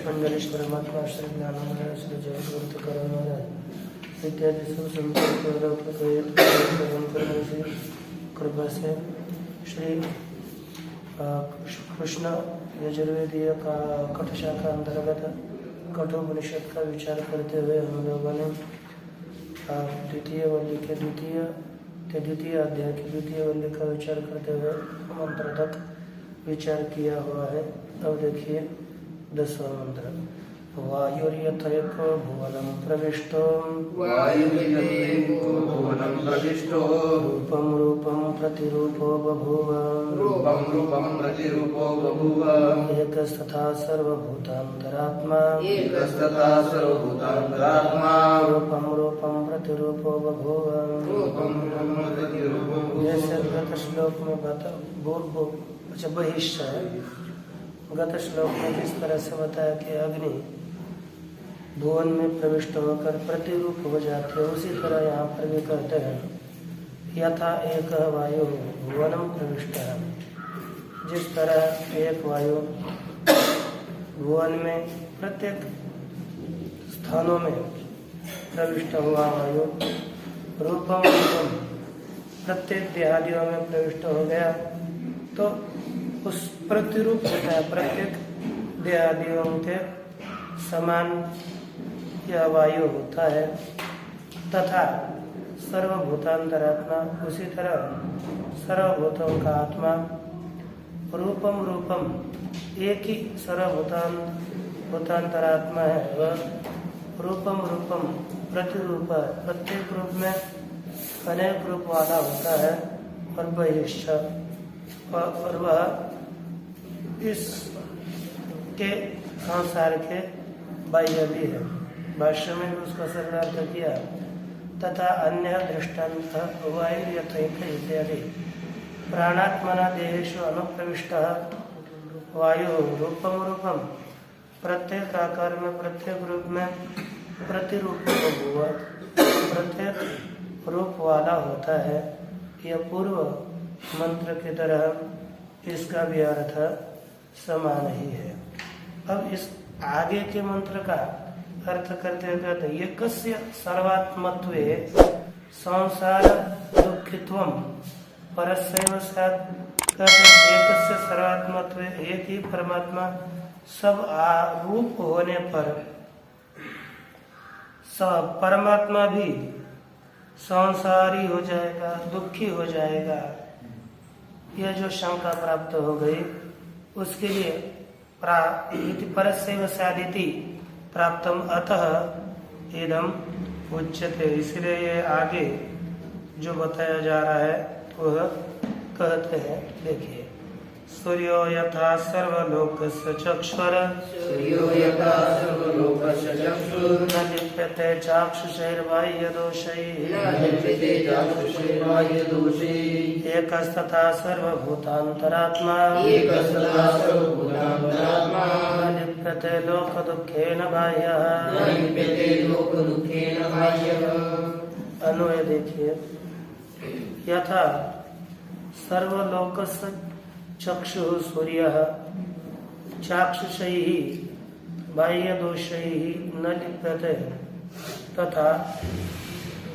मंडलेश परमात्मा श्री ज्ञानमय श्री जय गुरु महाराज इत्यादि सब श्री कृपा से श्री कृष्ण यजुर्वेदीय का कठशाखा अंतर्गत कठोपनिषद का विचार करते हुए हम लोगों ने द्वितीय वल्ली के द्वितीय अध्याय की द्वितीय वल्ली का विचार करते हुए मंत्र तक विचार किया हुआ है। अब देखिए 10वां मंत्र। वायुर्यथैको भुवनं प्रविष्टो रूपं रूपं प्रतिरूपो बभूव एकस्तथा सर्वभूतान्तरात्मा रूपं रूपं प्रतिरूपो बभूव। जैसे गत श्लोक में बहिष्ठ है, गत श्लोक में जिस तरह से बताया कि अग्नि भुवन में प्रविष्ट होकर प्रतिरूप हो जाते हैं, उसी तरह यहाँ पर भी कहते हैं यथा एक वायु भुवनम प्रविष्ट है। जिस तरह एक वायु भुवन में प्रत्येक स्थानों में प्रविष्ट हुआ वायु रूपम रूपम प्रत्येक देहादियों में प्रविष्ट हो गया तो उस प्रतिरूप होता है, प्रत्येक देहादियों के समान यह वायु होता है। तथा सर्वभूतांतरात्मा उसी तरह सर्वभूतों का आत्मा रूपम रूपम एक ही सर्वभूतांतरात्मा है, वह रूपम रूपम प्रतिरूप प्रत्येक रूप में अनेक रूप वाला होता है और बहिष्ठ और वह इस के संसार के बाह्य भी है। भाष्य में भी उसका सर्वार्थ किया। तथा अन्य दृष्टांत वायुर्यथैक इत्यादि प्राणात्मना देहेषु अनुप्रविष्टः वायु रूपम रूपम प्रत्येक आकार में प्रत्येक रूप में प्रतिरूप हुआ प्रत्येक रूप वाला होता है। यह पूर्व मंत्र की तरह इसका भी अर्थ समान ही है। अब इस आगे के मंत्र का अर्थ करते हुए कहते हैं एकस्य सर्वात्मत्वे संसार दुःखित्वम परस्यैव स्यात्। कहते हैं एकस्य सर्वात्मत्वे एक ही परमात्मा सब आरूप होने पर सब परमात्मा भी संसारी हो जाएगा, दुखी हो जाएगा। यह जो शंका प्राप्त हो गई उसके लिए परस्यैव स्यादिति प्राप्तम अतः इदम उच्यते। इसलिए ये आगे जो बताया जा रहा है वह कहते हैं। देखिए सूर्यो यथा सर्वलोकस्य चक्षुर न लिप्यते चाक्षुषैर्बाह्यदोषैः एकस्तथा सर्वभूतान्तरात्मा न लिप्यते लोकदुःखेन बाह्यः। अन्वय देखिए यथा सर्वलोकस्य चक्षुः सूर्यः चाक्षुषैः बाह्यदोषैः न लिप्यते तथा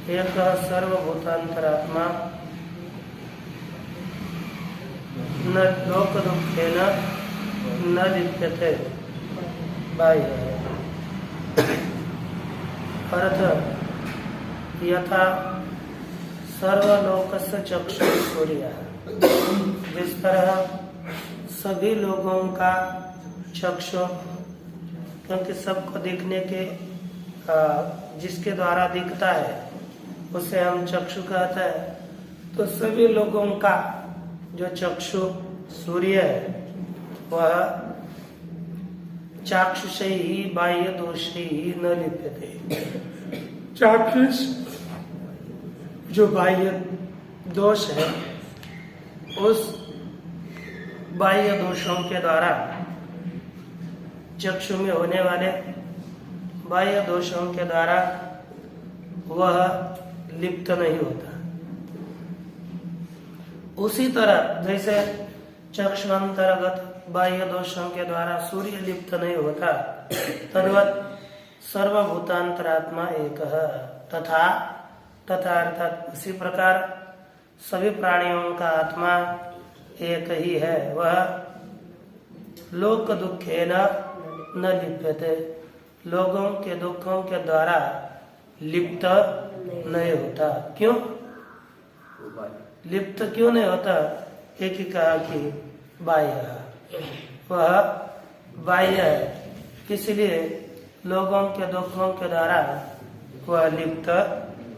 एकः सर्वभूतान्तरात्मा न लोकदुःखेन न लिप्यते बाह्यः। अर्थ यथा सर्वलोकस्य चक्षुः सूर्यः, जिस तरह सभी लोगों का चक्षु, क्योंकि सबको दिखने के जिसके द्वारा दिखता है उसे हम चक्षु कहते हैं, तो सभी लोगों का जो चक्षु सूर्य है वह चाक्षुषैः बाह्यदोषैः न लिप्यते। चाक्षुष जो बाह्य दोष है उस बाह्य दोषों के द्वारा चक्षु में होने वाले बाह्य दोषों के द्वारा वह लिप्त नहीं होता। उसी तरह जैसे चक्षु अंतर्गत बाह्य दोषों के द्वारा सूर्य लिप्त नहीं होता, तद्वत् सर्वभूतांतरात्मा एक है। तथा अर्थात उसी प्रकार सभी प्राणियों का आत्मा एक ही है, वह लोक दुखेन न लिप्यते, लोगों के दुखों के द्वारा लिप्त नहीं होता। क्यों लिप्त क्यों नहीं होता? एक ही कहा कि बाह्य, वह बाह्य है, इसलिए लोगों के दुखों के द्वारा वह लिप्त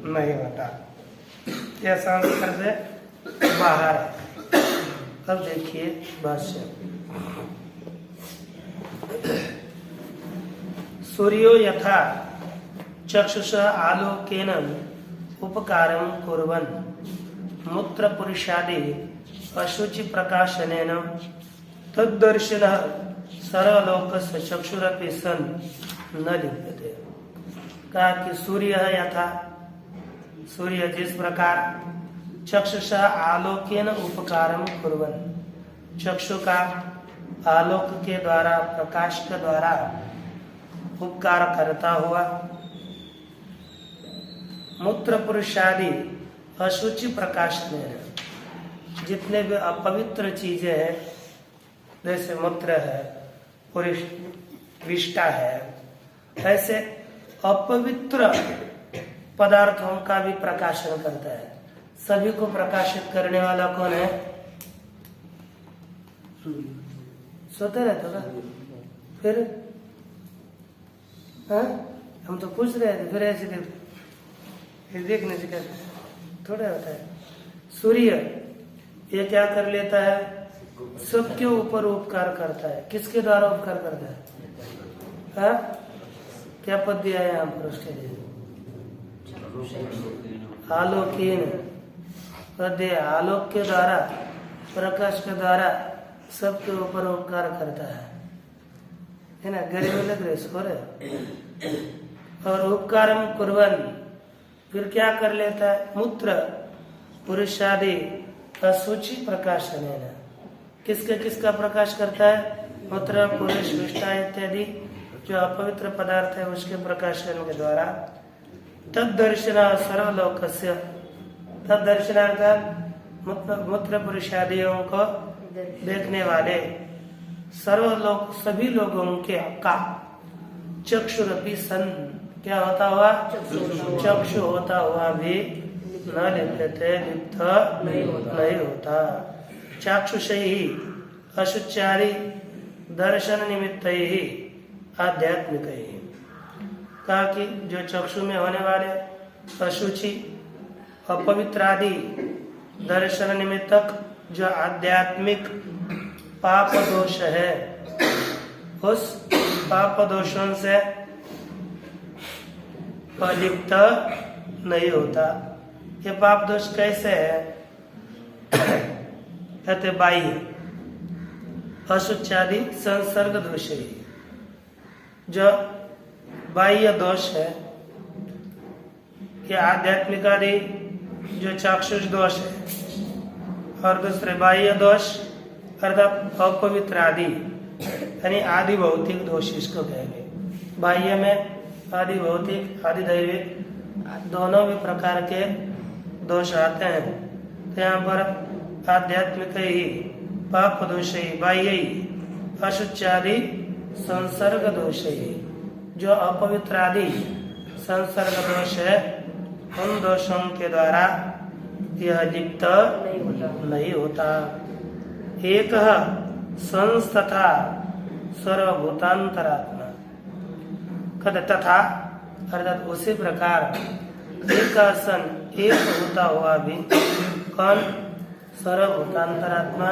नहीं होता। यह संस्कार से बाहर है। अब देखिए भाष्य। सूर्यो यथा चक्षुषा आलोकेन उपकारं कुर्वन् मूत्र पुरुषादि अशुचि प्रकाशनेन तद्दर्शिनः सर्वलोकस्य चक्षुरपि सन् न लिप्यते। कहा कि सूर्य है यथा, सूर्य जिस प्रकार चक्षुषा आलोकेन उपकारं कुर्वन्, चक्षु का आलोक के द्वारा, प्रकाश के द्वारा उपकार करता हुआ, मूत्र पुरुषादि अशुचि प्रकाशनेन, जितने भी अपवित्र चीजें हैं, जैसे मूत्र है, पुरुष विष्टा है, ऐसे अपवित्र पदार्थों का भी प्रकाशन करता है। सभी को प्रकाशित करने वाला कौन है? सोते रहते ना फिर हाँ? हम तो पूछ रहे थे, फिर ऐसे फिर देखने से क्या थोड़ा होता है। सूर्य ये क्या कर लेता है? सबके ऊपर उपकार करता है। किसके द्वारा उपकार करता है? हाँ? क्या पद दिया है यहाँ पर उसके लिए? आलोकीन पद दिया। आलोक के द्वारा, प्रकाश के द्वारा सबके ऊपर उपकार करता है ना। गरीब लग रहे सो रहे। और उपकारम कुर्वन, फिर क्या कर लेता है? मूत्र पुरुषादि अशुचि प्रकाशन है ना। किसका प्रकाश करता है? मूत्र पुरुष विष्टा इत्यादि जो अपवित्र पदार्थ है उसके प्रकाशन के द्वारा तद्दर्शन सर्वलोकस्य, तद्दर्शनार्थात मूत्र पुरुषादियों को देखने वाले सर्वलोक, सभी लोगों के का चक्षुरपि सन, क्या होता हुआ? चक्षु होता हुआ भी न लिप्यते, लिप्त नहीं होता। चाक्षुष ही अशुचारी दर्शन निमित्त ही आध्यात्मिक ही। कहा कि जो चक्षु में होने वाले अशुचि अपवित्र आदि दर्शन निमित्तक जो आध्यात्मिक पाप दोष है, उस पाप दोषों से लिप्त नहीं होता। ये पाप दोष कैसे है? कहते बाह्य अशुचादि संसर्ग दोष है। जो बाह्य दोष है कि आध्यात्मिक आदि जो चाक्षुष दोष है, और दूसरे बाह्य दोष अर्थात अपवित्र आदि, यानी आदि भौतिक दोष इसको कहेंगे। बाह्य में आदि भौतिक आदि दैविक दोनों भी प्रकार के दोष आते हैं। तो यहाँ पर आध्यात्मिक ही पाप दोष ही, बाह्य ही अशुचादि संसर्ग दोष ही, जो अपवित्र आदि संसर्ग दोष है, उन दोषों के द्वारा यह लिप्त नहीं होता। एक संस्तथा सर्वभूतांतरात्मा, कहते तथा अर्थात उसी प्रकार एक सन, एक होता हुआ भी कौन? सर्वभूतांतरात्मा,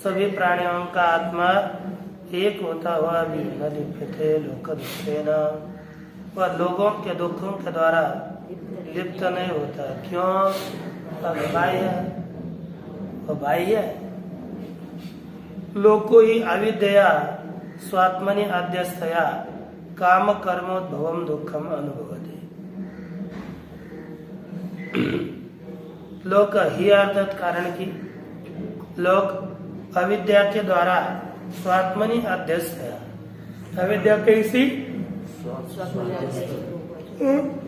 सभी प्राणियों का आत्मा एक होता हुआ भी न लिप्यते लोक दुखेन, वह लोगों के दुखों के द्वारा लिप्त नहीं होता। क्यों? बाह्य, बाह्य लोको ही अविद्या स्वात्मनि अध्यस्थया काम कर्मोद्भवम दुखम अनुभवते। लोक ही अर्थात कारण की, लोग अविद्या के द्वारा स्वात्मनि अध्यस्त है। अविद्या कैसी?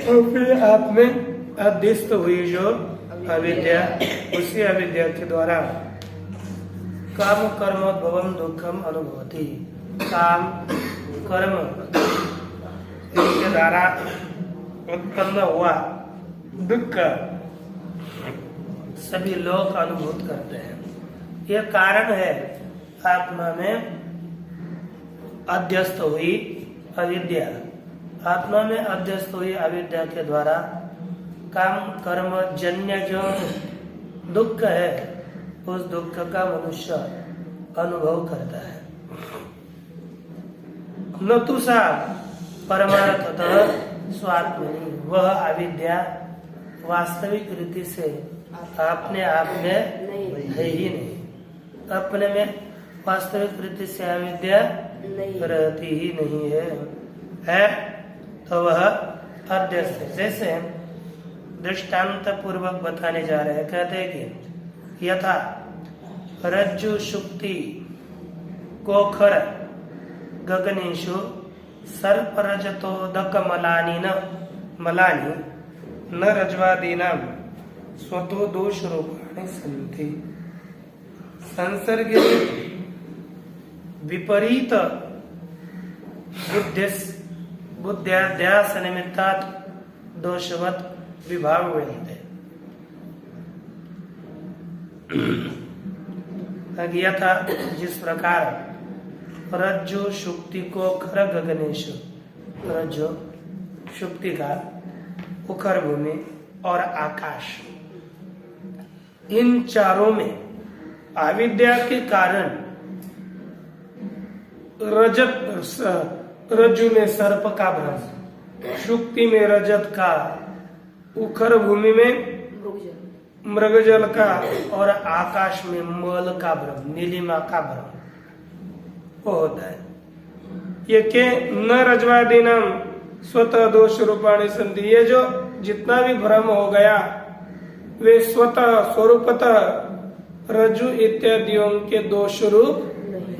अपने आप में अध्यस्त हुई जो अविद्या, उसी अविद्या के द्वारा काम कर्मोद्भवम दुखम अनुभवती। काम कर्म के द्वारा उत्पन्न हुआ दुख सभी लोग अनुभूत करते हैं। यह कारण है आत्मा में अध्यस्त हुई अविद्या। आत्मा में अध्यस्त हुई अविद्या के द्वारा काम कर्म जन्य जो दुख है, उस दुख का मनुष्य अनुभव करता है। न तो सा परमार्थतः स्वात्मनि, वह अविद्या वास्तविक रीति से अपने आप में है ही नहीं। अपने में वास्तविक रीति से अविद्या रहती ही नहीं है तो वह अध्यस्त है। जैसे दृष्टांत पूर्वक बताने जा रहे हैं। कहते हैं कि यथा रज्जु शुक्ति कोखर गगनेशु सर्परजतोदक मलानि न रज्वादीनां स्वतो दोष रूपाणि सन्ति। संसर्गे विपरीत बुद्ध्याध्यास निमित्तात् दोषवत् विभाव्यन्ते। यथा जिस प्रकार रज्जु शुक्ति को खर गगनेशु, रज्जु शुक्ति का उखर भूमि और आकाश, इन चारों में अविद्या के कारण रज्जु में सर्प का भ्रम, शुक्ति में रजत का, उखर भूमि में मृगजल का और आकाश में मल का भ्रम, नीलिमा का भ्रम वो होता है। ये के न रजवादीनाम स्वतः दोष रूपाणि संति। ये जो जितना भी भ्रम हो गया वे स्वतः स्वरूपतः रज्जु इत्यादियों के दोष रूप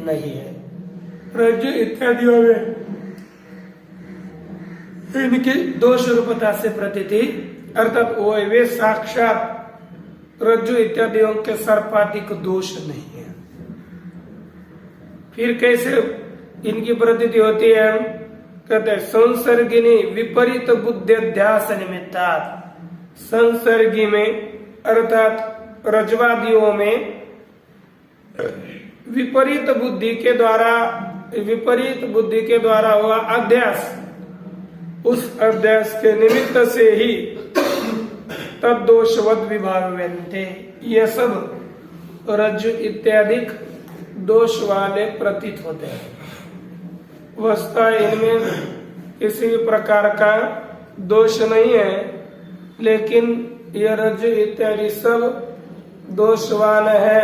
नहीं है। रज्जु इत्यादियों में इनकी दोष रूपता से प्रतीति, अर्थात वो वे साक्षात रज्जु इत्यादियों के सर्पाधिक दोष नहीं है। फिर कैसे इनकी प्रतीति होती है? कहते हैं संसर्गिनी विपरीत बुद्ध्याध्यास निमित्तात्। संसर्गी में अर्थात रज्वादियों में विपरीत बुद्धि के द्वारा हुआ अध्यास, उस अध्यास के निमित्त से ही तद्दोषवद विभाव्यन्ते। ये सब रज्जु इत्यादि दोष वाले प्रतीत होते हैं। वस्तुतः इनमें किसी भी प्रकार का दोष नहीं है, लेकिन यह रज्जु इत्यादि सब दोषवान है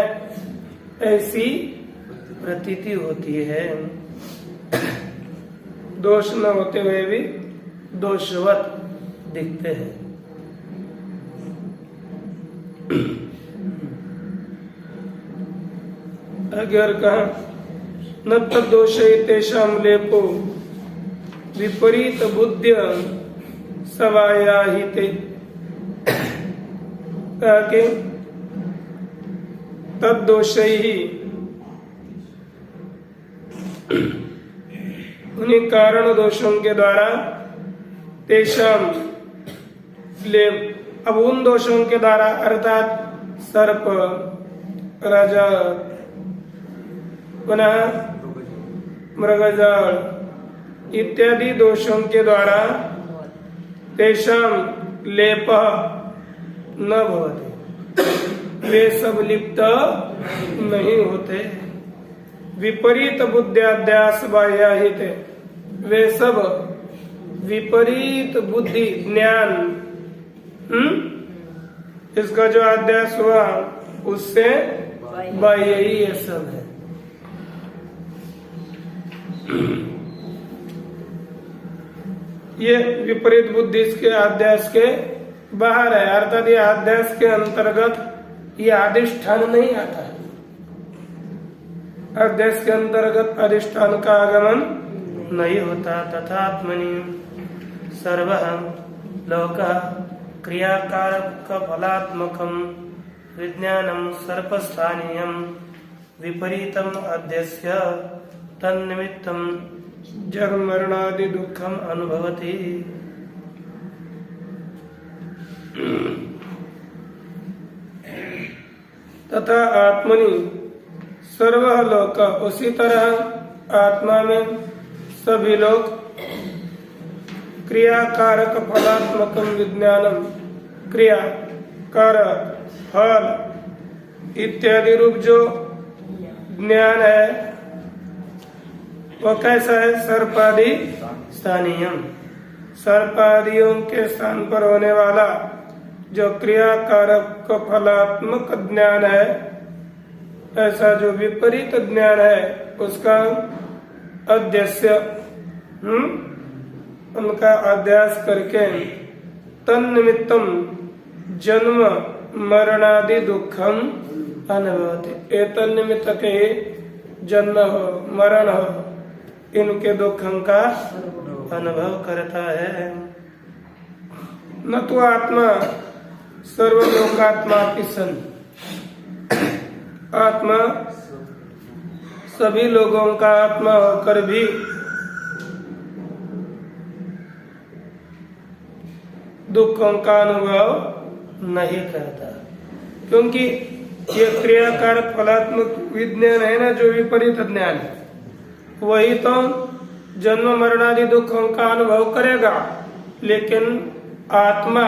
ऐसी प्रतीति होती है। दोष न होते हुए भी दोषवत दिखते हैं। अगर कहा न तद्दोषे तेषां लेपो विपरीत बुद्ध्य सवायाहिते। ताकि तद्दोषै ही उन्हीं कारण दोषों के द्वारा तेषां लेप, अब उन दोषों के द्वारा अर्थात सर्प, रजत, पुनः मृगजल इत्यादि दोषों के द्वारा तेषां लेपः न भवति, वे सब लिप्त नहीं होते। विपरीत बुद्ध्याध्यास बाह्याहित, वे सब विपरीत बुद्धि ज्ञान इसका जो अध्यास हुआ उससे बाह्य ही ये सब है। ये विपरीत बुद्धि इसके अध्यास के बाहर है, अर्थात ये अध्यास के अंतर्गत ये अधिष्ठान नहीं आता है। अध्यक्ष के अंतर्गत अधिष्ठान का आगमन नहीं होता। तथात्मनि सर्वः लोकः क्रियाकारकफलात्मकं विज्ञानं सर्पस्थानीयं विपरीतम् अध्यस्य तन्निमित्तं जन्मरणादि दुख दुःखम् अनुभवति। तथा आत्मनि सर्व लोक, उसी तरह आत्मा में सभी लोग क्रिया कारक फलात्मकम विज्ञानम, क्रिया कारक फल इत्यादि रूप जो ज्ञान है वो कैसा है? सर्पादि स्थानीयम् सर्पादियों के स्थान पर होने वाला जो क्रिया कारक फलात्मक ज्ञान है, ऐसा जो विपरीत ज्ञान है उसका अध्यस्य उनका अध्यास करके तन्निमित्तम जन्म मरणादि दुखम अनुभवति। ये तन्निमित्त के जन्म हो मरण हो इनके दुखों का अनुभव करता है। न तो आत्मा सर्वलोकात्मा की सन, आत्मा सभी लोगों का आत्मा होकर भी दुखों का अनुभव नहीं करता, क्योंकि ये क्रियाकारक फलात्मक विज्ञान है ना, जो विपरीत ज्ञान है, वही तो जन्म मरणादि दुखों का अनुभव करेगा। लेकिन आत्मा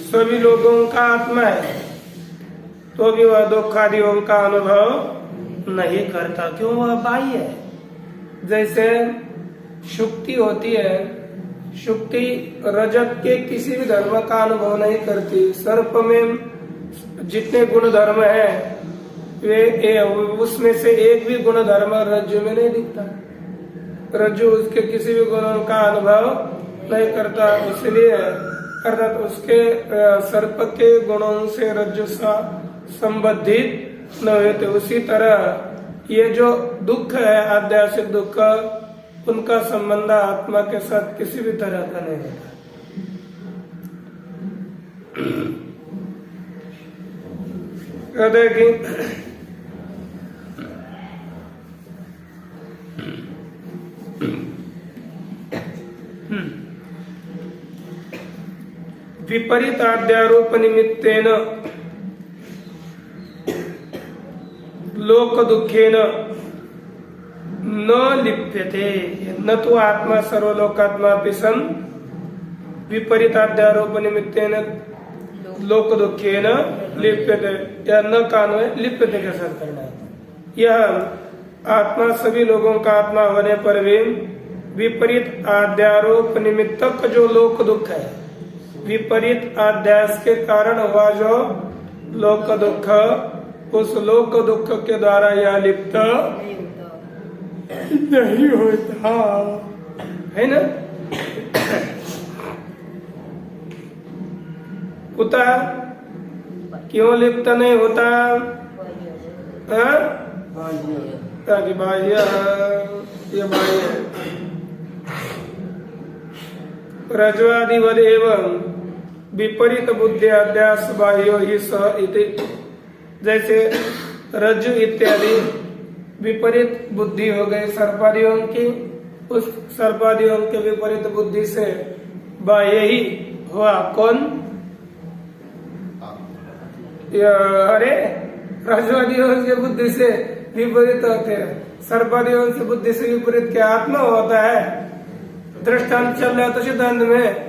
सभी लोगों का आत्मा है तो भी वह दुख आदियों का अनुभव नहीं करता। क्यों? वह बाह्य है। जैसे शुक्ति होती है, शुक्ति रजत के किसी भी धर्म का अनुभव नहीं करती। सर्प में जितने गुण धर्म है वे उसमें से एक भी गुण धर्म रज्जु में नहीं दिखता। रज्जु उसके किसी भी गुणों का अनुभव नहीं करता, इसलिए अर्थात उसके सर्प के गुणों से रज्जु संबंधित न होते। उसी तरह ये जो दुख है आध्यात्मिक दुख, उनका संबंध आत्मा के साथ किसी भी तरह का नहीं होता। कहते कि विपरीत आद्यारोप निमित्तेन लोक दुखेन न लिप्यते। न तो आत्मा सर्वलोकात्मा सन विपरीत आद्यारोप निमित्तेन लोक दुखेन लिप्यते, या न कान में लिप्यते के साथ करना है। यह आत्मा सभी लोगों का आत्मा होने पर भी विपरीत आद्यारोप निमित्तक जो लोक दुख है, विपरीत अध्यास के कारण हुआ जो लोक दुख, उस लोक दुख के द्वारा यह लिप्त नहीं होता है ना। होता क्यों लिप्त नहीं होता? ताकि बाह्य ये बाह्य रजवादिवद एवं विपरीत बुद्धि अध्यास बाह्यो ही सह इति। जैसे रज्जु इत्यादि विपरीत बुद्धि हो गई सर्पादियों की, उस सर्पादियों के विपरीत बुद्धि से बाह्य ही हुआ कौन? अरे रजवादियों के बुद्धि से विपरीत होते हैं, सर्पादियों से बुद्धि से विपरीत क्या आत्मा होता है? दृष्टांत चल रहा तो सिद्धांत में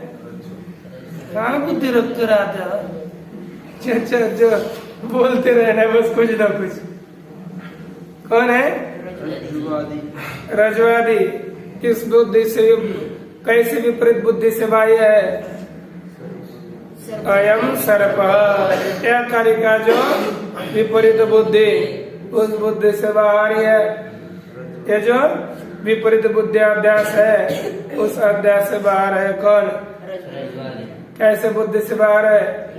कहाँ बुद्धि रख कर आता? जो बोलते रहना बस कुछ ना कुछ। कौन है? रजवादी। किस बुद्धि से, कैसे विपरीत बुद्धि से बाह्य है? अयम सर्प इत्यादि का जो विपरीत बुद्धि, उस बुद्धि से बाहर है। ये जो विपरीत बुद्धि अध्यास है, उस अध्यास से बाहर है कौन? कैसे बुद्धि से बाहर है?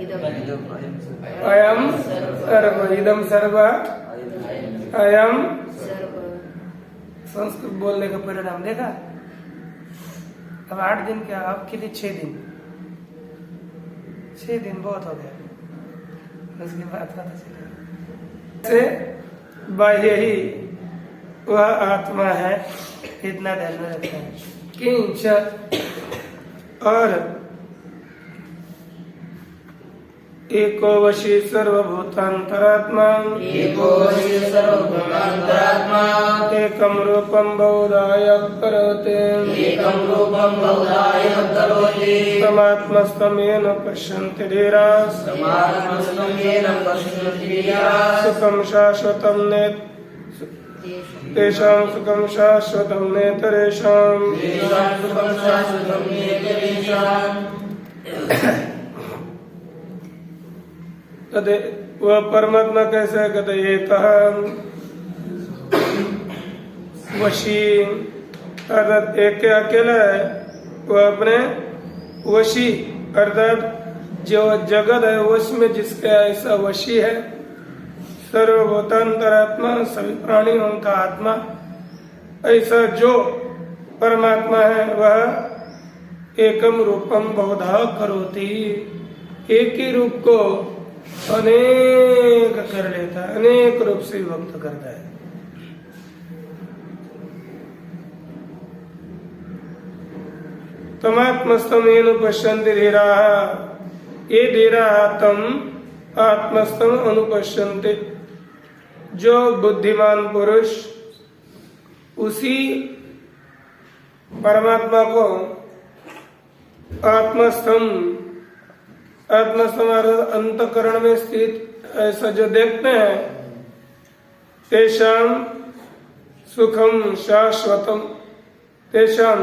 अयम सर्व इदम सर्व अयम सर्व संस्कृत बोलने का परिणाम देखा। अब 8 दिन क्या, अब के लिए 6 दिन, 6 दिन बहुत हो गया, उसके बाद पता चलेगा से बाह्य ही वह आत्मा है, इतना ध्यान में रखना है। किंच और एको वशी सर्वभूतांतरात्मा एको वशी सर्वभूतांतरात्मा एकम रूपम बहुधाय करोति एकं रूपं बहुधाय करोति तमात्मस्तमेन पश्यन्ति धीराः समात्मस्तं येन पश्यन्ति धीराः सुखं शाश्वतं तेषां सुखं शाश्वतं नेतरेषाम् तेषां सुखं शाश्वतं नेतरेषाम् कहते वह परमात्मा कैसे है? कहते एक वशी अर्थात एक के अकेला है, वह अपने वशी अर्थात जो जगत है वश में जिसके ऐसा वशी है। सर्वभूतांतरात्मा सभी प्राणियों का आत्मा, ऐसा जो परमात्मा है वह एकम रूपम बहुधा करोति, एक ही रूप को अनेक कर लेता है, अनेक रूप से व्यक्त करता है। तमात्मस्तम येन पश्यन्ति धीराः, ये धीराः तम आत्मस्तम अनुपश्यन्ति, जो बुद्धिमान पुरुष उसी परमात्मा को आत्मस्तम, आत्मस्तम अंतकरण में स्थित ऐसा जो देखते हैं, तेषाम सुखम शाश्वतम, तेषाम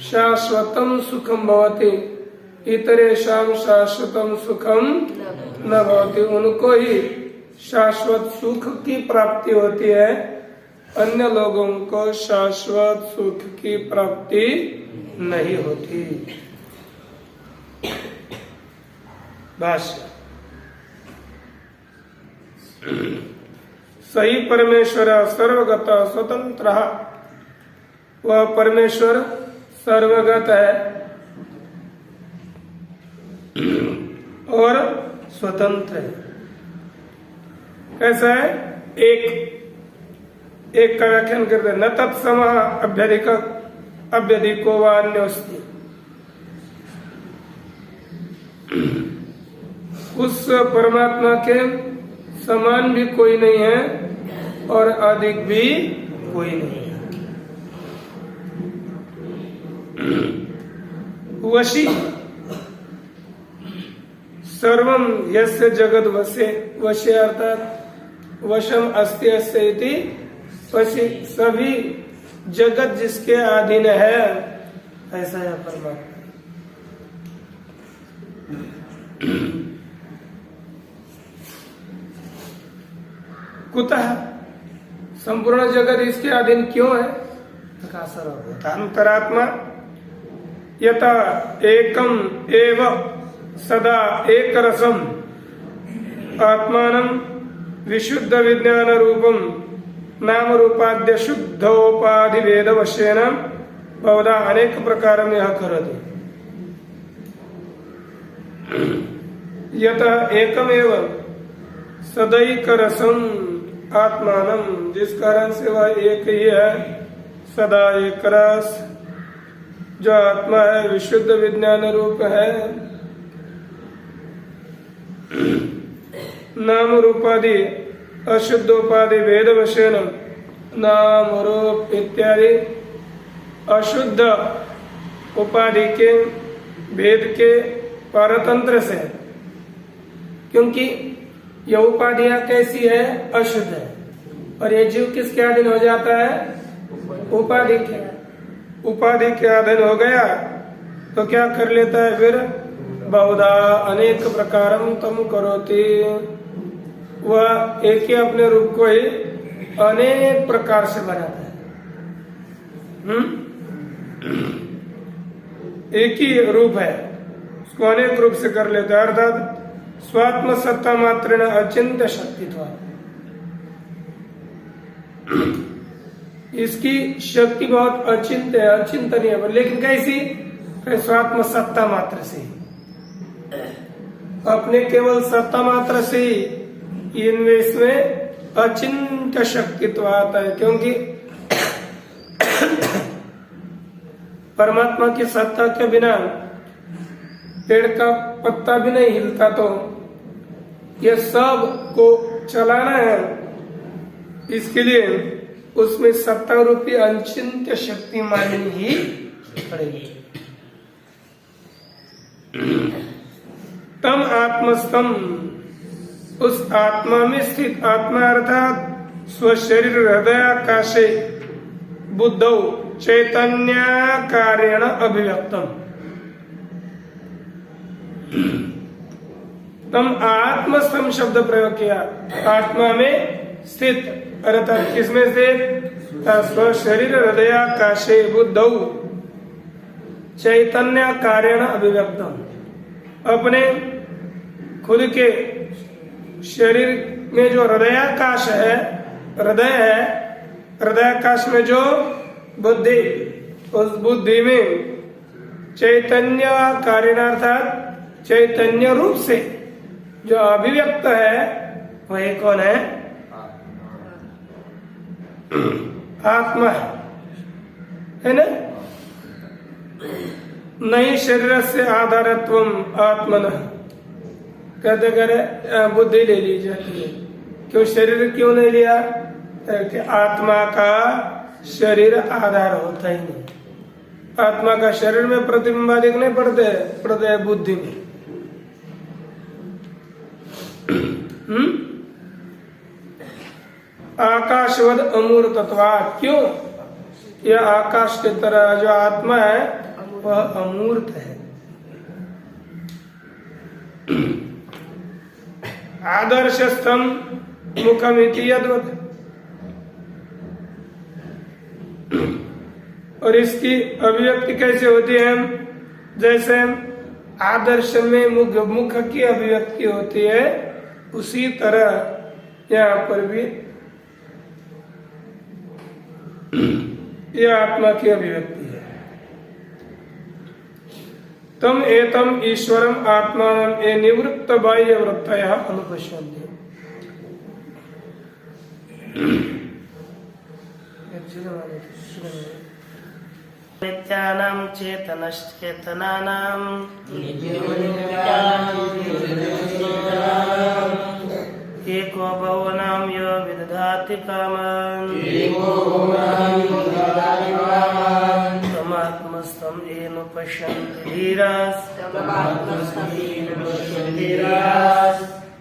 शाश्वतम सुखम भवति, इतरेषाम शाश्वतम सुखम न भवति, उनको ही शाश्वत सुख की प्राप्ति होती है, अन्य लोगों को शाश्वत सुख की प्राप्ति नहीं होती। भाष्य सही परमेश्वर सर्वगत स्वतंत्र, वह परमेश्वर सर्वगत है और स्वतंत्र है। कैसा है? एक का व्याख्यान करते हैं, न तत्सम अभ्यधिको व अन्योस्ति, उस परमात्मा के समान भी कोई नहीं है और अधिक भी कोई नहीं है। वशी सर्वम यस्य जगद वशे, वशे अर्थात वशम अस्ति अस्य इति वशी, सभी जगत जिसके अधीन है ऐसा है परमात्मा। कुतः संपूर्ण जगत इसके अधीन क्यों है? अंतरात्मा यथा एकम एव सदा एक रसम आत्मानं विशुद्ध विज्ञान रूपम नाम रूपाद्य शुद्धोपाधि भेद वशेन बहुधा अनेक प्रकार में यह करोति। यथा एकमेव सदैक रसम आत्मानम, जिस कारण से वह एक ही है, सदा एक रस जो आत्मा है, विशुद्ध विज्ञान रूप है, नाम रूपादि अशुद्धोपाधि भेद वशेन, नाम रूप इत्यादि अशुद्ध उपाधि के भेद के परतंत्र से, क्योंकि यह उपाधियां कैसी है? अशुद्ध है, और ये जीव किसके अधीन हो जाता है? उपाधि के। उपाधि के अधीन हो गया तो क्या कर लेता है फिर? बहुधा अनेक प्रकारम तम करोति, वह एक ही अपने रूप को ही अनेक प्रकार से बनाता है। एक ही रूप है, उसको अनेक रूप से कर लेता है, अर्थात स्वात्म सत्ता मात्र अचिंत्य शक्तित्व, इसकी शक्ति बहुत अचिंतनीय है, लेकिन कैसी? स्वात्म सत्ता मात्र से, अपने केवल सत्ता मात्र से इनमें इसमें अचिंत्य शक्तित्व आता है, क्योंकि परमात्मा की सत्ता के बिना पेड़ का पत्ता भी नहीं हिलता, तो ये सब को चलाना है, इसके लिए उसमें सत्ता रूपी अचिंत्य शक्ति माननी ही पड़ेगी। तम आत्मस्तम, उस आत्मा में स्थित, आत्मा अर्थात स्वशरीर हृदयाकाशे बुद्धौ चैतन्याकारेण अभिव्यक्तम। तम आत्मस्तम शब्द प्रयोग किया, आत्मा में स्थित अर्थात किसमें स्थित? स्वशरीर हृदयाकाशे बुद्धौ चैतन्याकारेण अभिव्यक्तम, अपने खुद के शरीर में जो हृदयाकाश है, हृदय है, हृदयाकाश में जो बुद्धि, उस बुद्धि में चैतन्य कार्यार्थात चैतन्य रूप से जो अभिव्यक्त है, वही कौन है? आत्मा है ना? नहीं शरीर से आधारत्वम आत्मन, कहते करे बुद्धि ले ली जाती है। क्यों शरीर क्यों नहीं लिया? कि आत्मा का शरीर आधार होता ही नहीं, आत्मा का शरीर में प्रतिबिंबादिक नहीं पड़ते है बुद्धि में। आकाशवद अमूर्तत्वात्, क्यों? यह आकाश की तरह जो आत्मा है वह अमूर्त है। आदर्शस्थम मुखमिति यद्वत्, और इसकी अभिव्यक्ति कैसे होती है? जैसे आदर्श में मुख की अभिव्यक्ति होती है, उसी तरह यहाँ पर भी यह आत्मा की अभिव्यक्ति है। तम एतम ईश्वरम आत्मानं ए निवृत्त बाह्य वृत्तयः अनुपश्यन्ति। नित्यानां चेतनश्चेतनानां एको बहुनां यो विदधाति कामान् तमात्मस्थं येन पश्यन्ति धीराः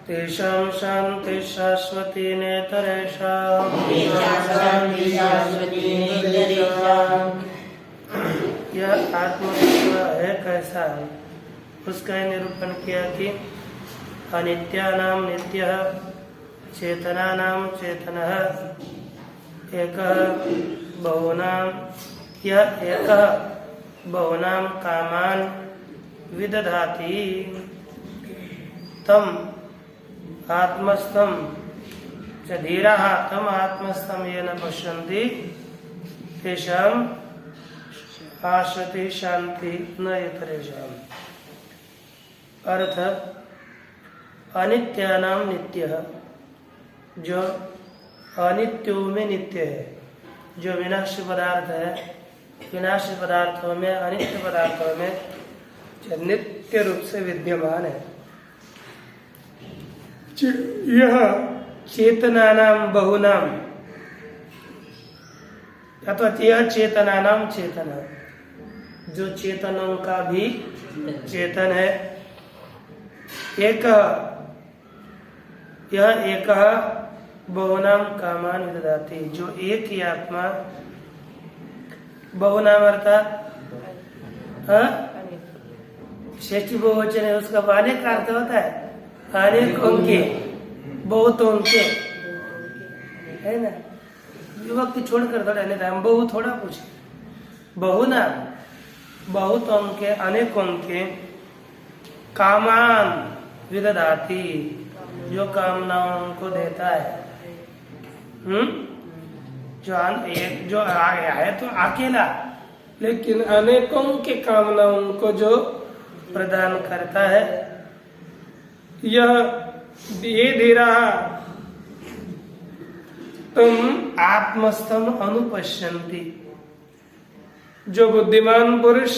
तेषां शान्तिः शाश्वती नेतरेषाम्। यह आत्मतत्व है कैसा? उसका निरूपण किया कि अनित्यानां नित्यः चेतनानां चेतनः एकः बहुनां, यह एकः बहुनां कामान् विदधाति तम आत्मस्थं च धीराः तम आत्मस्थं येन पश्यन्ति तेषां शाश्वती शांति न इतरेषाम्। अर्थ अनित्यानाम नित्यः, जो अनित्यों में नित्य है, जो विनाशी पदार्थ है, विनाशी पदार्थों में, अनित्य पदार्थों में जो नित्य रूप से विद्यमान है। यह चेतनानाम बहुनाम, अथवा यह चेतनानाम चेतना, जो चेतनों का भी चेतन है। एक यह एक बहुनाम कामान विदधाति, जो एक ही आत्मा, बहुनाम अर्थात शेषी बहुवचन है, उसका अनेक अर्थ होता है, अनेकों के, बहुतों के, है ना? विभक्ति छोड़कर थोड़ा नहीं था, हम बहु थोड़ा पूछे, बहुनाम बहुतों के, अनेकों के, कामान विदधाति, जो कामनाओं को देता है। जो है तो अकेला, लेकिन अनेकों के कामनाओं को जो प्रदान करता है। यह ये दे रहा तुम आत्मस्थम अनुपश्यन्ति। जो बुद्धिमान पुरुष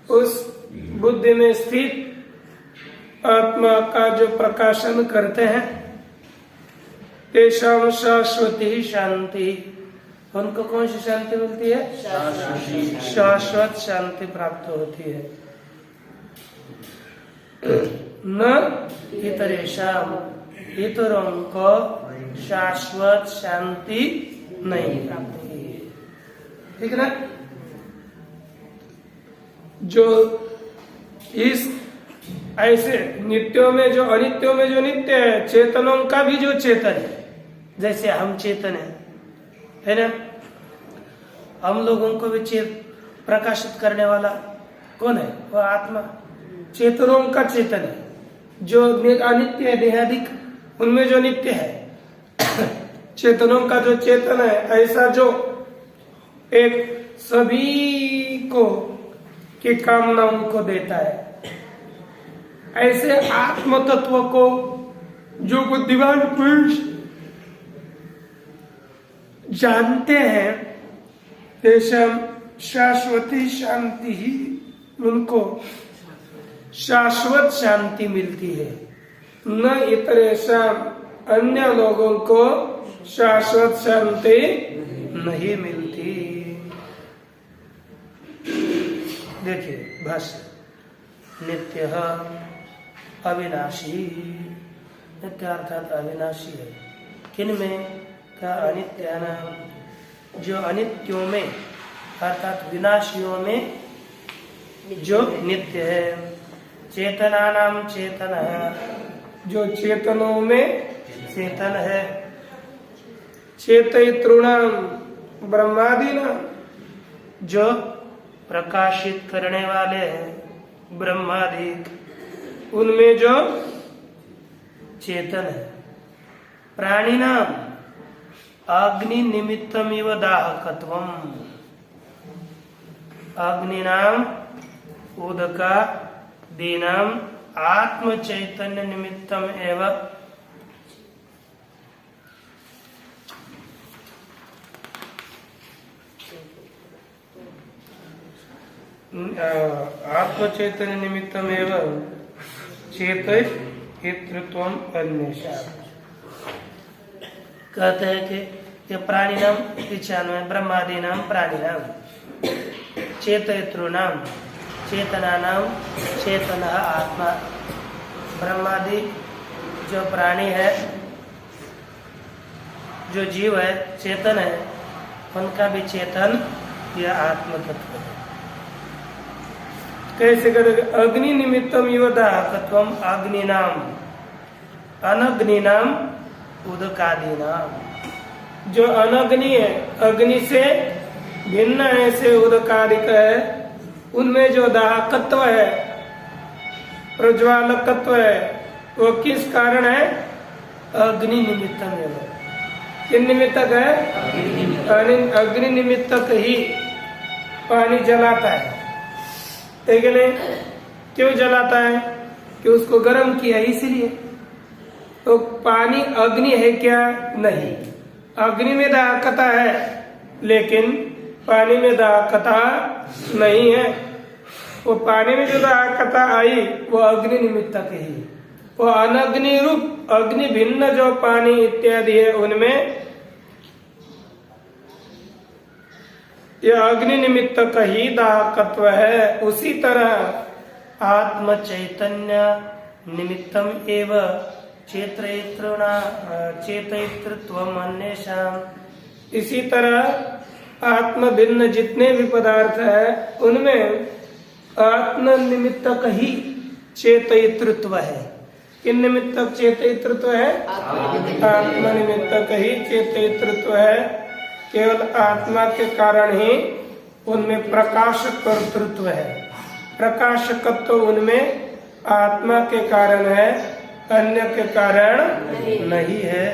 उस बुद्धि में स्थित आत्मा का जो प्रकाशन करते हैं, तेषाम शाश्वती शांति, उनको कौन सी शांति मिलती है? शाश्वत शांति प्राप्त होती है। न इतरेषाम, इतरों को शाश्वत शांति नहीं प्राप्त हुई है। ठीक है ना? जो इस ऐसे नित्यों में जो अनित्यों में जो नित्य है, चेतनों का भी जो चेतन है, जैसे हम चेतन है ना, हम लोगों को भी प्रकाशित करने वाला कौन है? वह आत्मा। चेतनों का चेतन है जो अनित्य है, देहादिक, उनमें जो नित्य है। चेतनों का जो चेतन है, ऐसा जो एक सभी को की कामनाओं को देता है, ऐसे आत्म तत्व को जो बुद्धिमान पुरुष जानते हैं, तेषाम शाश्वती शांति ही, उनको शाश्वत शांति मिलती है। न इतरेषाम, अन्य लोगों को शाश्वत शांति नहीं मिलती। देखिए भाष्य, नित्य अविनाशी, नित्य अर्थात अविनाशी है। किनमें? का अनित्य नाम, जो अनित्यों में अर्थात विनाशियों में जो नित्य है। चेतना नाम चेतन है, जो चेतनों में चेतन है। चेतयितॄणाम ब्रह्मादि नाम, जो प्रकाशित करने वाले हैं, ब्रह्मादि, उनमें जो चेतन है। प्राणी नाम अग्नि निमित्तम इव दाहकत्वम, अग्नि नाम उदका दीनाम आत्म चैतन्य निमित्तम एवं आत्म चैतन्य निमित्तम एवं चेतयितृत्वम अन्येषां। कहते हैं कि ये प्राणी नाम 95, ब्रह्मादि नाम प्राणी नाम, चेतयितॄणाम चेतना नाम चेतन आत्मा। ब्रह्मादि जो प्राणी है, जो जीव है, चेतन है, उनका भी चेतन यह आत्म तत्व है। कैसे करेंगे? अग्नि निमित्तम इव दाहकत्वम, अग्नि नाम, अनग्नि नाम उदकादि नाम, जो अनग्नि है, अग्नि से भिन्न ऐसे उदकादिक है, उनमें जो दाहकत्व है, प्रज्वालकत्व है, वो किस कारण है? अग्नि निमित्तम एवं। किन निमित्तक है? अग्नि निमित्तक ही पानी जलाता है, ठीक है नहीं? क्यों जलाता है? कि उसको गर्म किया इसलिए। तो पानी अग्नि है क्या? नहीं। अग्नि में दाहकता है, लेकिन पानी में दाहकता नहीं है। वो पानी में जो दाहकता आई वो अग्नि निमित्तक ही। वो अनग्नि रूप अग्नि भिन्न जो पानी इत्यादि है, उनमें यह अग्नि निमित्तक ही दाहकत्व है। उसी तरह आत्म चैतन्य निमित्तम एव चेतयितृत्वम अन्येषां। इसी तरह आत्म भिन्न जितने भी पदार्थ है, उनमें आत्म निमित्तक ही चेतयितृत्व है। किन निमित्तक चेतयितृत्व है? आत्म निमित्तक ही चेतयितृत्व है। केवल आत्मा के कारण ही उनमें प्रकाशक कर्तृत्व है। प्रकाशकत्व उनमें आत्मा के कारण है, अन्य के कारण नहीं है।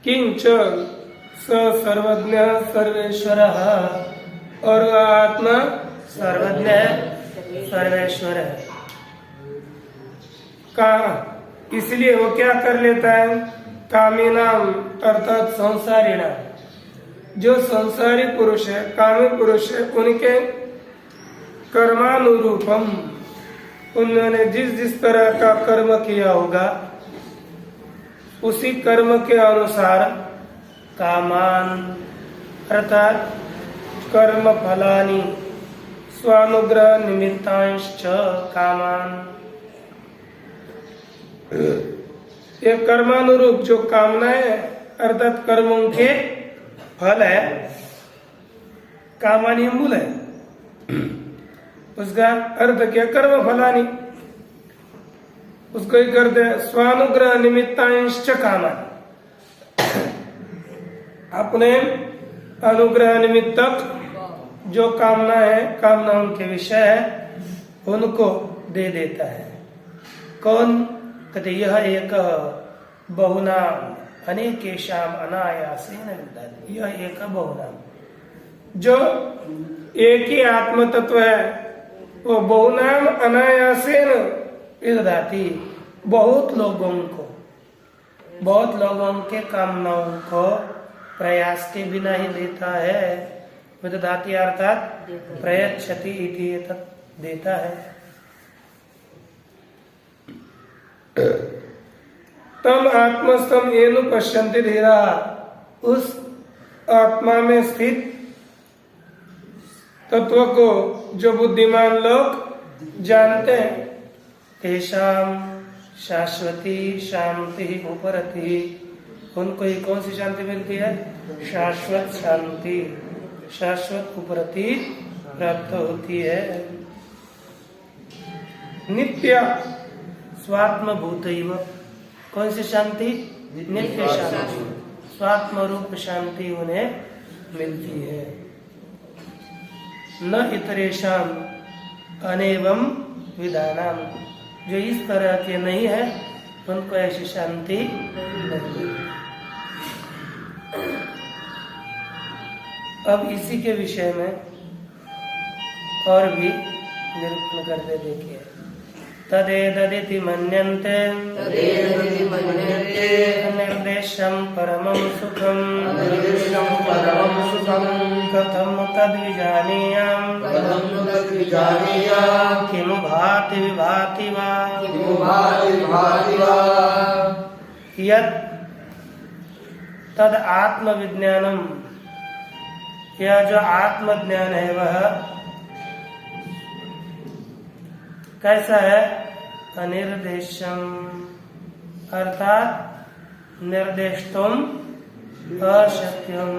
किंच स सर्वज्ञ सर्वेश्वर, और वह आत्मा सर्वज्ञ है, सर्वेश्वर है। कहा इसलिए वो क्या कर लेता है, कामीनाम अर्थात संसारी नाम, जो संसारी पुरुष है, कामी पुरुष है, उनके कर्मानुरूपम, उन्होंने जिस जिस तरह का कर्म किया होगा उसी कर्म के अनुसार कामान अर्थात कर्म फलानी स्वानुग्रह निमित्तांश्च कामान, ये कर्मानुरूप जो कामनाएं अर्थात कर्मों के फल है, कामानी मूल है, उसका अर्थ क्या, कर्म फलानी, उसको ही करते हैं स्वानुग्रह निमित्तांश्च कामान, अपने अनुग्रह निमित्तक जो कामना है, कामनाओं के विषय है, उनको दे देता है। कौन कहते, यह एक बहुनाम अनेकेशाम अनायासेन विदधाति, यह एक बहुनाम, जो एक ही आत्म तत्व है, वो बहुनाम अनायासेन विदधाति, बहुत लोगों के कामनाओं को प्रयास के बिना ही देता है। विदधाति अर्थात प्रयच्छति इति देता है। तम आत्मस्थम येनु पश्यन्ति धीरा, उस आत्मा में स्थित तत्व को जो बुद्धिमान लोग जानते हैं, तेषाम शाश्वती शांति उपरति, उनको ही कौन सी शांति मिलती है, शाश्वत शांति, शाश्वत उपरति प्राप्त होती है। नित्य स्वात्म भूतैव, कौन सी शांति, नित्य शांति, स्वात्म रूप शांति उन्हें मिलती है। न इतरेशम अनेवम विधानाम, जो इस तरह के नहीं है उनको ऐसी शांति नहीं। अब इसी के विषय में और भी निरूपण करते देखिए। तदेतदिति मन्यन्ते निर्देशं परमं सुखं कथं तद्विजानीयाम् किमु भाति विभाति वा यत् तद आत्मविज्ञानम, यह जो आत्मज्ञान है वह कैसा है, अनिर्देशम अर्थात निर्देष्टुम अशक्यम,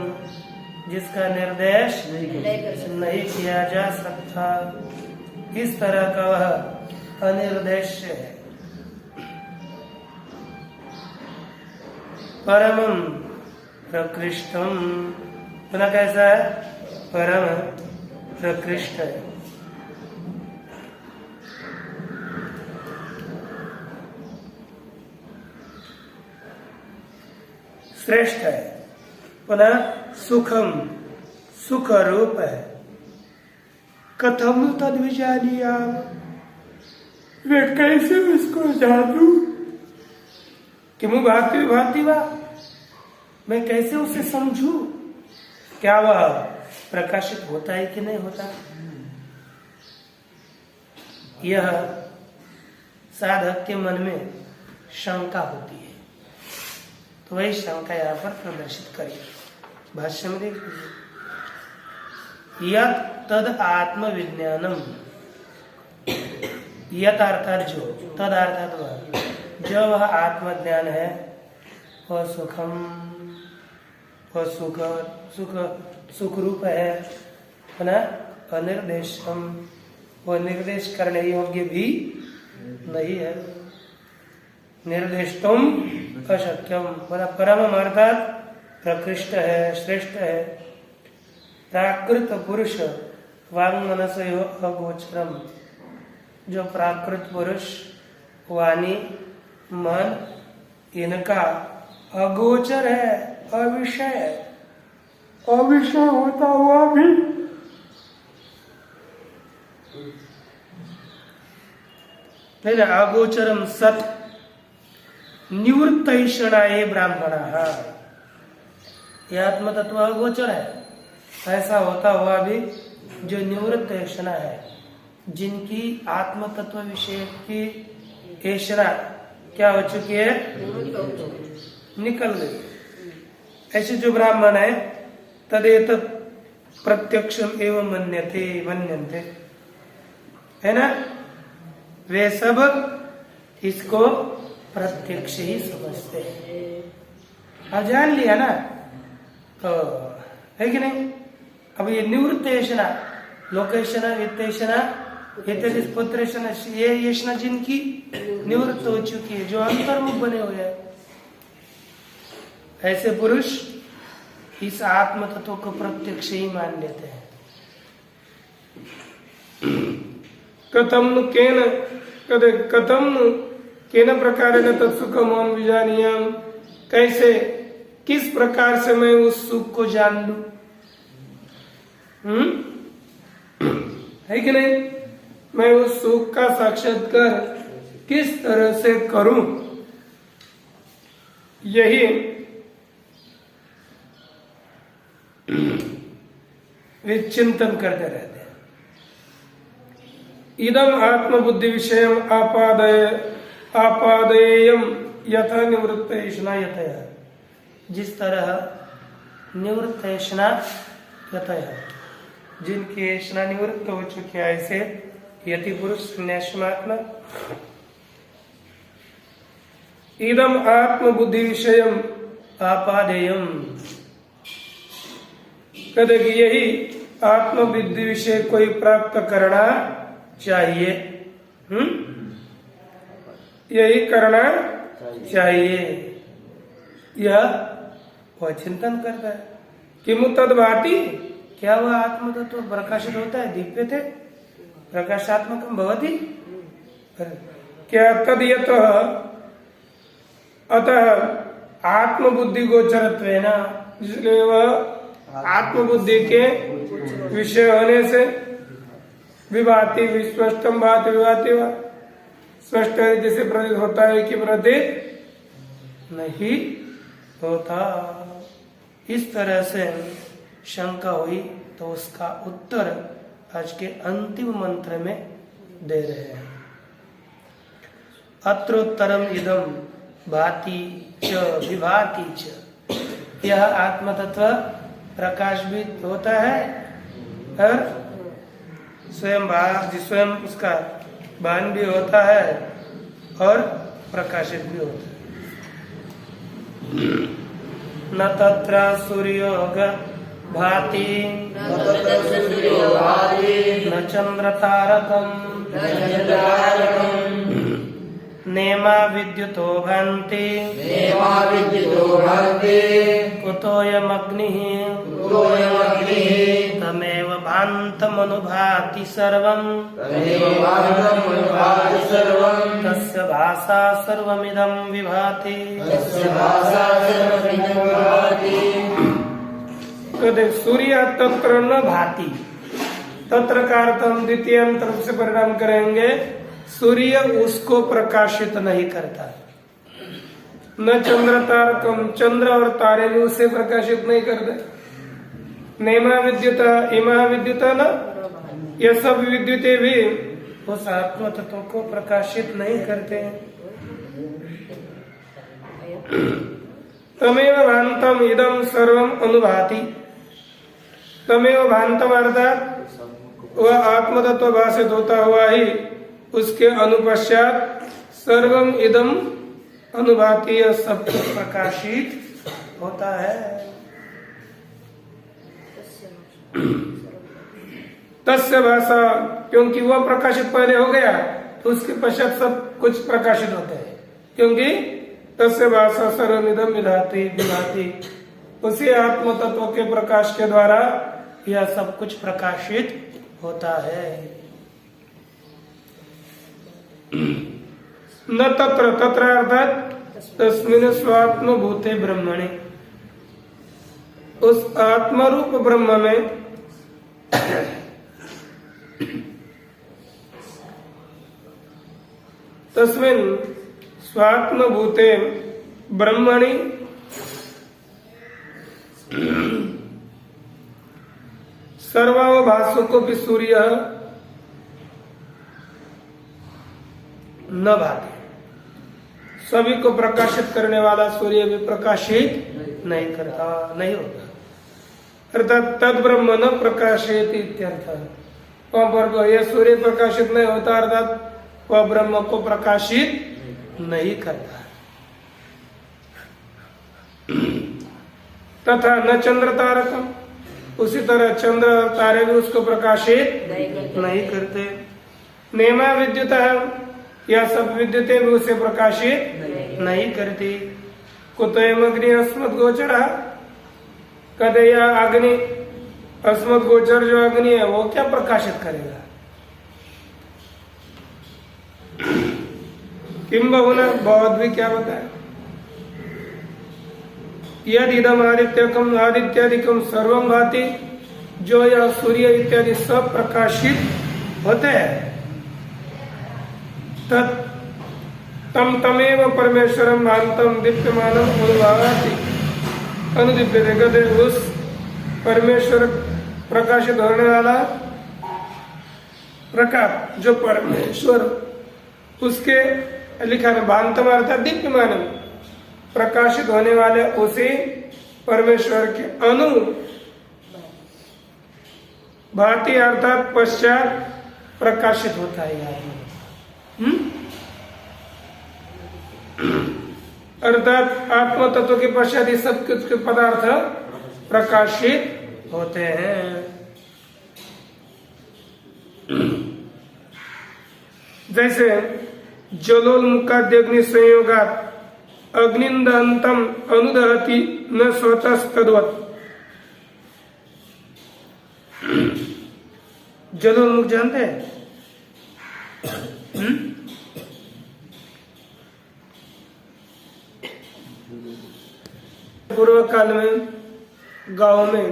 जिसका निर्देश नहीं किया जा सकता, इस तरह का वह अनिर्देश्य है। परमं प्रकृष्टम, पुनः कैसा है, परम प्रकृष्ट है। श्रेष्ठ है, पुनः सुखम सुख रूप है। कथम तद विजानिया, वे कैसे उसको जानू, किमु भाति भाति वा, मैं कैसे उसे समझू, क्या वह प्रकाशित होता है कि नहीं होता। यह साधक के मन में शंका होती है, तो वही शंका यहाँ पर प्रदर्शित करिए। भाष्य में देख लीजिए, यत् तद आत्म विज्ञानम, यत अर्थात जो, तद अर्थात वह, जो वह आत्मज्ञान है, वह सुखम, वह सुख सुख सुख रूप है, पुनः अनिर्देशम, वह निर्देश करने योग्य भी नहीं है। निर्देष्टुम अशक्यम, परम अर्थात प्रकृष्ट है, श्रेष्ठ है। प्राकृत पुरुष वांग मनसयो अगोचरम, जो प्राकृत पुरुष वाणी मन इनका अगोचर है, अविषय है। अविषय होता हुआ भी नहीं ना, अगोचरम सत निवृत्त ईषणाए ब्राह्मण। यह आत्म तत्व अगोचर है, ऐसा होता हुआ भी जो निवृत्त ऐषणा है, जिनकी आत्म तत्व विषय की ऐषणा क्या हो चुकी है, निकल गई, ऐसे जो ब्राह्मण है तदेत प्रत्यक्षम एवं मन्यन्ते, है ना, वे सब इसको प्रत्यक्ष ही समझते हैं। जान लिया ना, तो है कि नहीं। अब ये निवृत्त ऐषणा, लोकेशना, वित्तेषणा, इत्यादि पुत्रेषणा, ये ऐषणा जिनकी निवृत्त हो चुकी है, जो अंतर्मुख बने हुए हैं, ऐसे पुरुष इस आत्म तत्व को प्रत्यक्ष ही मान लेते हैं। कथम केन प्रकारेण तत्सुखम विजानीयाम, कैसे, किस प्रकार से मैं उस सुख को जान लूं, है कि नहीं। मैं उस सुख का साक्षात्कार किस तरह से करूं, यही वे चिंतन करते रहते हैं। इदम आत्मबुद्धि विषय आपादेयम यथा निवृत्त ऐषणा यतया, जिस तरह निवृत्त ऐषणा यतया, जिनकी ऐषणा निवृत्त हो चुकी है, ऐसे यति पुरुष संन्यासमात्मा इदम आत्मबुद्धि विषय आपादेयम, कहते कि यही आत्मबुद्धि विषय कोई प्राप्त करना चाहिए, यही करना चाहिए, यह वह चिंतन करता है कि मुतद्भाति, क्या वह आत्म तत्व प्रकाशित होता है, दीप्य थे प्रकाशात्मकम भवति, क्या तदयत अतः आत्मबुद्धि गोचरत्व है ना, इसलिए वह आत्मबुद्धि के विषय होने से विभाति, विस्पष्टम भाति विभाति, स्पष्ट रीति से प्रतीत होता है कि प्रतीत नहीं होता। इस तरह से शंका हुई, तो उसका उत्तर आज के अंतिम मंत्र में दे रहे हैं। अत्रोत्तरम इदम भाति च विभाति च, यह आत्म तत्व प्रकाशित होता है और स्वयं उसका भान भी होता है और प्रकाशित भी होता है। न तत्र सूर्यो भाति न चंद्र तारकम नेमा विद्युतो भान्ति कुतोऽयमग्निः तमेव भान्तमनुभाति सर्वम् तस्य भासा सर्वमिदं विभाति। सूर्य तत्र न भाति, तत्र का अर्थ हम द्वितीय तरफ से परिणाम करेंगे, सूर्य उसको प्रकाशित नहीं करता। न चंद्र तारकम, चंद्र और तारे भी उसे प्रकाशित नहीं करते। नेमा विद्युता इमा विद्युता न, ये सब विद्युतें भी उस आत्म तत्व को प्रकाशित नहीं करते हैं। तमेव भान्तम इदम सर्वम अनुभाति, तमेव भान्तम अर्थात वह आत्म तत्व भाषित होता हुआ ही उसके अनुपश्चात सर्वम इदम अनुभाति, सब कुछ प्रकाशित होता है। तस्य भाषा, क्योंकि वह प्रकाशित पहले हो गया तो उसके पश्चात सब कुछ प्रकाशित होते हैं, क्योंकि तस्य भाषा सर्वमिदम विभाति, उसी आत्म तत्व के प्रकाश के द्वारा यह सब कुछ प्रकाशित होता है। न तत्र, तत्र अर्थात तस्मिन् स्वात्म भूते ब्रह्मणे, उस आत्मरूप ब्रह्म में तस्मिन् स्वात्म भूते ब्रह्मणि सर्वावभासको भी सूर्य न भाति, सभी को प्रकाशित करने वाला सूर्य भी प्रकाशित नहीं करता, नहीं होता। अर्थात तद ब्रह्म न प्रकाशित इत्यर्थ। वहां पर यह सूर्य प्रकाशित नहीं होता, अर्थात वह ब्रह्म को प्रकाशित नहीं करता। तथा न चंद्र तारकम, उसी तरह चंद्र और तारे भी उसको प्रकाशित नहीं करते। नेमा विद्युत है, यह सब विद्युतें भी उसे प्रकाशित नहीं करती। कुतयम अग्नि अस्मत् गोचर, कदे यह अग्नि अस्मत् गोचर जो अग्नि है वो क्या प्रकाशित करेगा? किम बहुना, बहुत भी क्या बताए। यद इदम आदित्यकम आदित्यादिकम सर्वम भाति, जो यह सूर्य इत्यादि सब प्रकाशित होते हैं, तम तमेव परमेश्वरम भांतम दीप्यमानम उद्भाति अनुदीप्यते, कहते उस परमेश्वर प्रकाशित होने वाला प्रकाश जो परमेश्वर, उसके लिखा है भांतम अर्थात दीप्यमानम, प्रकाशित होने वाले उसी परमेश्वर के अनु भांति अर्थात पश्चात प्रकाशित होता है। अर्थात आत्म तत्व के पश्चात ही सब कुछ के पदार्थ प्रकाशित होते हैं। जैसे जलोन्मुखाद्यग्नि संयोगात् अग्निंदहंतम अनुदहति न स्वतस्तद्वत्। जलोन्मुख जानते हैं? पूर्व काल में गांव में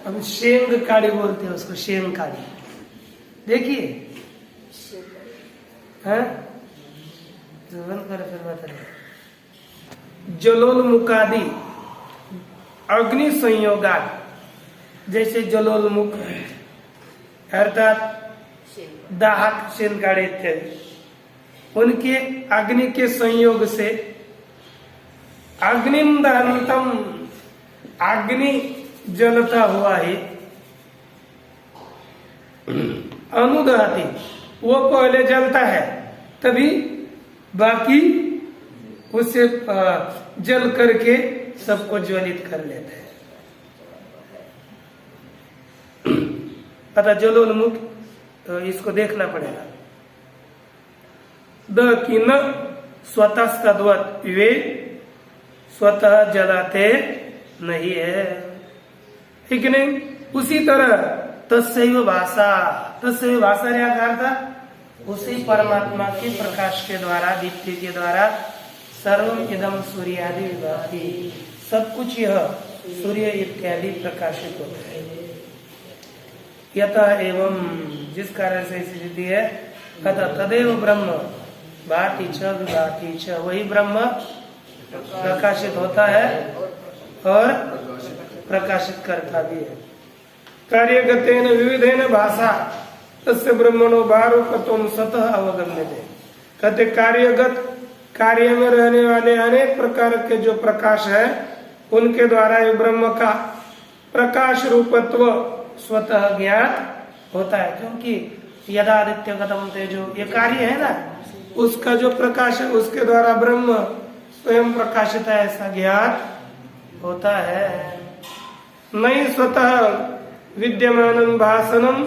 हम शेंग काड़ी बोलते हैं उसको, शेंग काड़ी देखिए है, फिर बता रहे। जलोन्मुखादि अग्नि संयोगा, जैसे जलोन्मुख अर्थात दाहक शेन काड़े थे, उनके अग्नि के संयोग से अग्निंदहंतम, अग्नि जलता हुआ है, अनुदहति, वो पहले जलता है तभी बाकी उससे जल करके सबको ज्वलित कर लेते हैं। अतः जलोन्मुख तो इसको देखना पड़ेगा। द की न स्वतः तद्वत, वे स्वतः जलाते नहीं है, ठीक नहीं। उसी तरह तस्सैव भाषा, तस्सैव भाषा क्या था? उसी परमात्मा के प्रकाश के द्वारा, दीप्ति के द्वारा सर्वम इदम सूर्यादि विभाति, सब कुछ यह सूर्य इत्यादि प्रकाशित होता है। यतः एवं, जिस कारण से स्थिति है, तथा तदेव ब्रह्म भाति च विभाति च, वही ब्रह्म प्रकाशित होता है और प्रकाशित करता भी है। कार्यगतेन विविधेन भाषा तस्य ब्रह्मणो बारूपत्वं स्वतः अवगम्यते। कहते कार्यगत, कार्य में रहने वाले अनेक प्रकार के जो प्रकाश है, उनके द्वारा ये ब्रह्म का प्रकाश रूपत्व स्वतः ज्ञात होता है। क्योंकि यदादित्य गतम तेजो, ये कार्य है ना, उसका जो प्रकाश है उसके द्वारा ब्रह्म स्वयं प्रकाशित है, ऐसा ज्ञात होता है। नहीं स्वतः विद्यमानं भासनम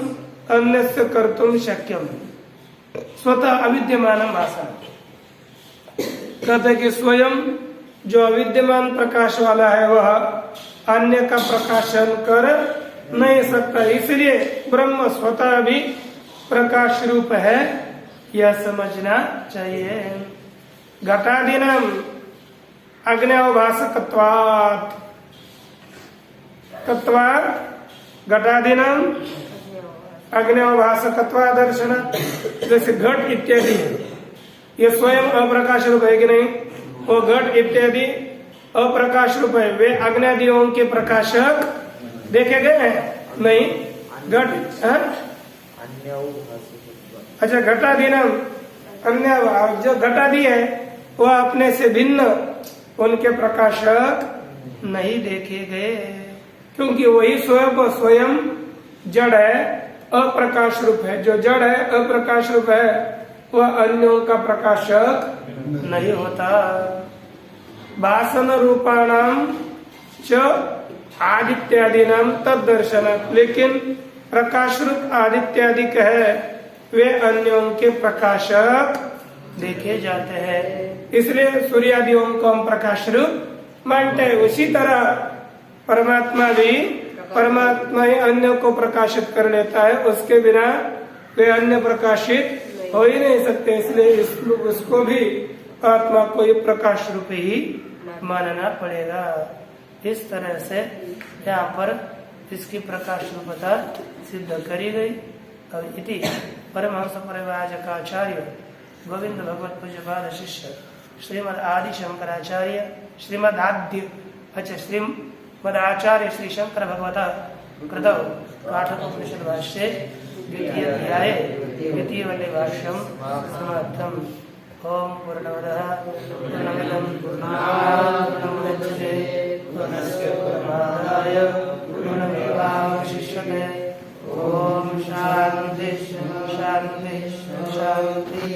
अन्यस्य कर्तुम शक्यम, स्वतः अविद्यमानं भासनम, कहते कि स्वयं जो अविद्यमान प्रकाश वाला है वह अन्य का प्रकाशन कर नहीं सकता, इसलिए ब्रह्म स्वतः भी प्रकाश रूप है, यह समझना चाहिए। घटादीनाम अग्न्यावभासकत्वात् तत्वात् घटादीनाम अग्न्यावभासकत्वात् दर्शन। जैसे घट इत्यादि ये स्वयं अप्रकाश रूप है कि नहीं, वो घट इत्यादि अप्रकाश रूप है, वे अग्नादियों के प्रकाशक देखे गए हैं नहीं। घट अच्छा घटादीनाम अन्य जो घटादी है वह अपने से भिन्न उनके प्रकाशक नहीं देखे गए, क्योंकि वही स्वयं जड़ है, अप्रकाश रूप है। जो जड़ है अप्रकाश रूप है वह अन्यों का प्रकाशक नहीं होता। भाषण रूपाणाम च आदित्यादीनाम तद दर्शन, लेकिन प्रकाश रूप आदित्यादि है वे अन्यों के प्रकाशक देखे जाते हैं। इसलिए सूर्यादियों को हम प्रकाश रूप मानते हैं। उसी तरह परमात्मा भी, परमात्मा ही अन्य को प्रकाशित कर लेता है, उसके बिना वे अन्य प्रकाशित हो ही नहीं सकते। इसलिए उसको भी आत्मा को ये प्रकाश रूप ही मानना पड़ेगा। इस तरह से यहाँ पर इसकी प्रकाश रूपता सिद्ध करी गई। और इति परमहंस परिव्राजकाचार्य गोविंद भगवत पूज्यपाद शिष्य श्रीमद आदि शंकराचार्य श्रीमद आचार्य श्री शंकर भगवता कृतौ काठोपनिषद भाष्ये द्वितीय अध्याये द्वितीय वल्ली भाष्यम समाप्तम्। ओम पूर्णमदः पूर्णमिदं पूर्णात् पूर्णमुदच्यते पूर्णस्य पूर्णमादाय पूर्णमेवावशिष्यते। ओम शांति शांति शांति।